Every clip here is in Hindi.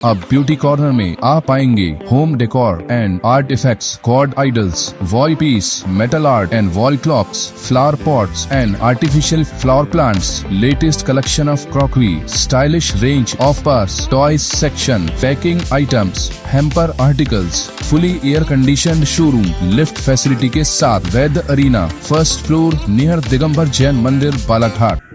अब ब्यूटी कॉर्नर में आप पाएंगे home decor and art effects, god idols, wall piece, metal art and wall clocks, flower pots and artificial flower plants, latest collection of crockery, stylish range of purse, toys section, packing items, hamper articles, fully air conditioned showroom, lift facility के साथ Vaidya Arena, first floor near Digambar Jain Mandir Balaghat.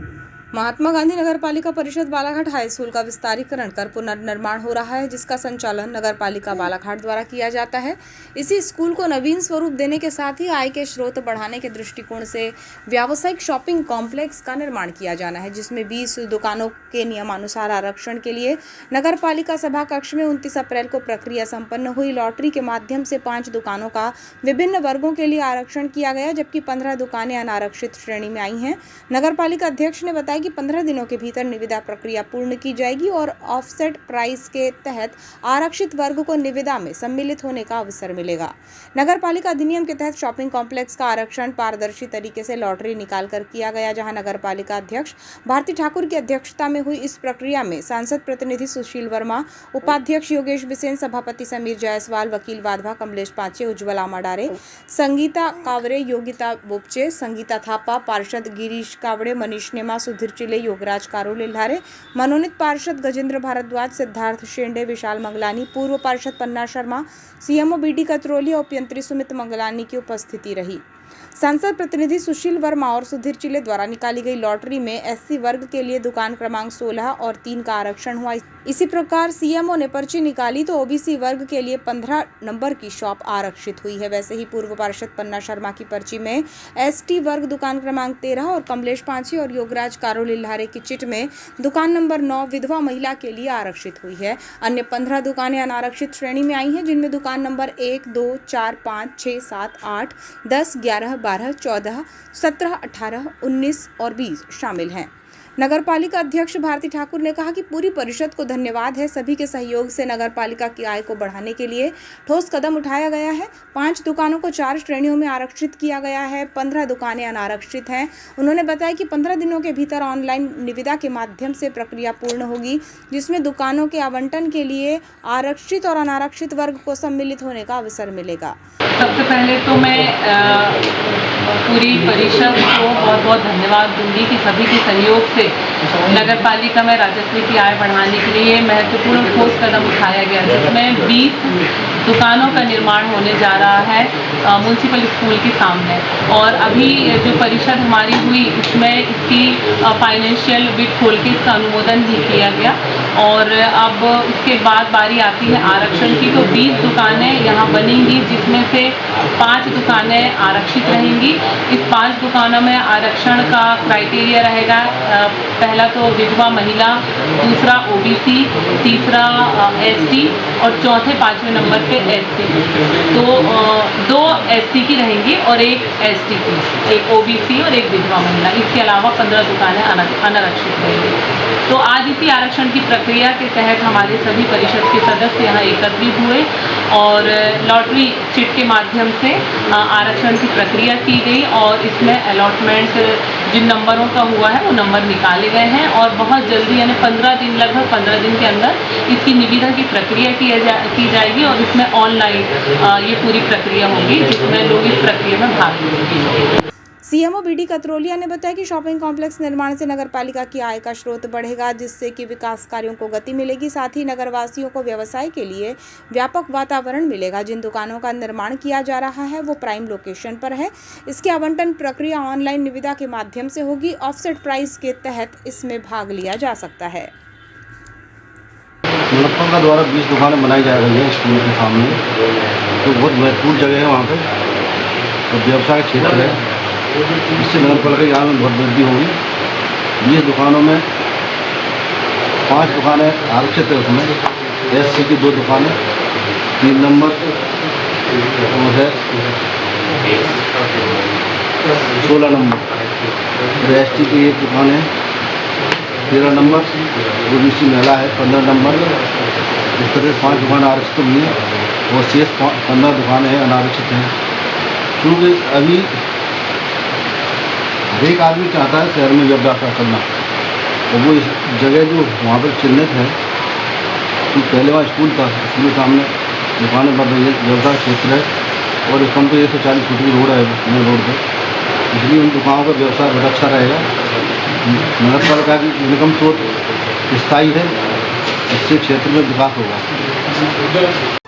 Mahatma Gandhi Nagar पालिका परिषद बालाघाट हाई स्कूल का विस्तारीकरण कर पुनर्निर्माण हो रहा है, जिसका संचालन नगर पालिका बालाघाट द्वारा किया जाता है। इसी स्कूल को नवीन स्वरूप देने के साथ ही आय के स्रोत बढ़ाने के दृष्टिकोण से व्यावसायिक शॉपिंग कॉम्प्लेक्स का निर्माण किया जाना है, जिसमें 20 दुकानों के नियमानुसार आरक्षण के लिए नगर पालिका सभा कक्ष में 29 अप्रैल को प्रक्रिया संपन्न हुई। लॉटरी के माध्यम से 5 दुकानों का विभिन्न वर्गों के लिए आरक्षण किया गया, जबकि 15 दुकानें अनारक्षित श्रेणी में आई हैं। नगर पालिका अध्यक्ष ने बताया कि 15 दिनों के भीतर निविदा प्रक्रिया पूर्ण की जाएगी और ऑफसेट प्राइस के तहत आरक्षित वर्ग को निविदा में सम्मिलित होने का अवसर मिलेगा। नगर पालिका अधिनियम के तहत शॉपिंग कॉम्प्लेक्स का आरक्षण पारदर्शी तरीके से लॉटरी निकालकर किया गया, जहां नगर पालिका अध्यक्ष भारती ठाकुर की अध्यक्षता में हुई इस प्रक्रिया में सांसद प्रतिनिधि सुशील वर्मा, उपाध्यक्ष योगेश बिसेन, सभापति समीर जायसवाल, वकील वाधवा, कमलेश पांचे, उज्ज्वल आमाडारे, संगीता कावरे, योगिता बोपचे, संगीता थापा, पार्षद गिरीश कावड़े, मनीष नेमा, सुधीर चिले, योगराज कारोलिल्हारे, मनोनीत पार्षद गजेंद्र भारद्वाज, सिद्धार्थ शेंडे, विशाल मंगलानी, पूर्व पार्षद पन्ना शर्मा, सीएमओ बीडी कतरोली और अभियंत्री सुमित मंगलानी की उपस्थिति रही। सांसद प्रतिनिधि सुशील वर्मा और सुधीर चिले द्वारा निकाली गई लॉटरी में एससी वर्ग के लिए दुकान क्रमांक 16 और 3 का आरक्षण हुआ। इसी प्रकार सीएमओ ने पर्ची निकाली तो ओबीसी वर्ग के लिए 15 नंबर की शॉप आरक्षित हुई है। वैसे ही पूर्व पार्षद पन्ना शर्मा की पर्ची में एसटी वर्ग दुकान क्रमांक 13 और कमलेश पांचे और योगराज कारोलिल्हारे की चिट में दुकान नंबर 9 विधवा महिला के लिए आरक्षित हुई है। अन्य 15 दुकानें अनारक्षित श्रेणी में आई हैं, जिनमें दुकान नंबर 1, 2, 4, 5, 6, 7, 8, 10, 11, 12, 14, 17, 18, 19 और 20 शामिल हैं। नगर पालिका अध्यक्ष भारती ठाकुर ने कहा कि पूरी परिषद को धन्यवाद है। सभी के सहयोग से नगर पालिका की आय को बढ़ाने के लिए ठोस कदम उठाया गया है। 5 दुकानों को 4 श्रेणियों में आरक्षित किया गया है, 15 दुकानें अनारक्षित हैं। उन्होंने बताया कि 15 दिनों के भीतर ऑनलाइन निविदा के माध्यम से प्रक्रिया पूर्ण होगी, जिसमें दुकानों के आवंटन के लिए आरक्षित और अनारक्षित वर्ग को सम्मिलित होने का अवसर मिलेगा। सबसे पहले तो मैं पूरी परिषद को बहुत बहुत धन्यवाद दूंगी कि सभी के सहयोग से नगर पालिका में राजस्व की आय बढ़ाने के लिए महत्वपूर्ण ठोस कदम उठाया गया, जिसमें 20 दुकानों का निर्माण होने जा रहा है म्यूनसिपल स्कूल के सामने। और अभी जो परिषद हमारी हुई इसमें इसकी फाइनेंशियल बिट खोल के इसका अनुमोदन भी किया गया और अब उसके बाद बारी आती है आरक्षण की। तो 20 दुकानें यहाँ बनेंगी, जिसमें से 5 दुकानें आरक्षित रहेंगी। इस 5 दुकानों में आरक्षण का क्राइटेरिया रहेगा, पहला तो विधवा महिला, दूसरा ओबीसी, तीसरा एसटी और चौथे 5वें नंबर पे एससी। तो 2 एसटी की रहेंगी और 1 एसटी की, एक ओबीसी और एक विधवा महिला। इसके अलावा 15 दुकानें अनारक्षित रहेंगी। तो आज इसी आरक्षण की प्रक्रिया के तहत हमारे सभी परिषद के सदस्य यहाँ एकत्रित हुए और लॉटरी चिट के माध्यम से आरक्षण की प्रक्रिया की गई और इसमें अलॉटमेंट जिन नंबरों का हुआ है वो नंबर निकाले गए हैं और बहुत जल्दी यानी 15 दिन, लगभग 15 दिन के अंदर इसकी निविदा की प्रक्रिया की जाएगी और इसमें ऑनलाइन ये पूरी प्रक्रिया होगी, जिसमें लोग इस प्रक्रिया में भाग लेंगे। सीएमओ बीडी कतरोलिया ने बताया कि शॉपिंग कॉम्प्लेक्स निर्माण से नगर पालिका की आय का स्रोत बढ़ेगा, जिससे कि विकास कार्यों को गति मिलेगी। साथ ही नगरवासियों को व्यवसाय के लिए व्यापक वातावरण मिलेगा। जिन दुकानों का निर्माण किया जा रहा है वो प्राइम लोकेशन पर है। इसकी आवंटन प्रक्रिया ऑनलाइन निविदा के माध्यम से होगी। ऑफसेट प्राइस के तहत इसमें भाग लिया जा सकता है। मुनप्पा का द्वारा 20 दुकानें बनाई जा रही है स्कूल के सामने, तो बहुत महत्वपूर्ण जगह है वहाँ पे, तो व्यवसाय क्षेत्र है। इससे नगर पालिका की आय में बहुत वृद्धि होगी। 20 दुकानों में 5 दुकानें आरक्षित है, उसमें एससी की 2 दुकानें, 3 नंबर है 16 नंबर, और एसटी की 1 दुकान है 13 नंबर, ओबीसी महिला है 15 नंबर। इस तरह से 5 दुकानें आरक्षित हुई हैं और शेष 15 दुकानें हैं अनारक्षित हैं। क्योंकि अभी एक आदमी चाहता है शहर में व्यवसाय करना, तो वो इस जगह जो वहाँ पर चिन्हित है स्कूल पहले वहाँ स्कूल था, स्कूल के सामने दुकानें बन रही है, व्यवसाय क्षेत्र है और कम पे 140 फुट की रोड है मेन रोड पर, इसलिए उन दुकानों का व्यवसाय बहुत अच्छा रहेगा। नगर पालिका की इनकम स्रोत स्थायी है, इससे क्षेत्र में विकास होगा।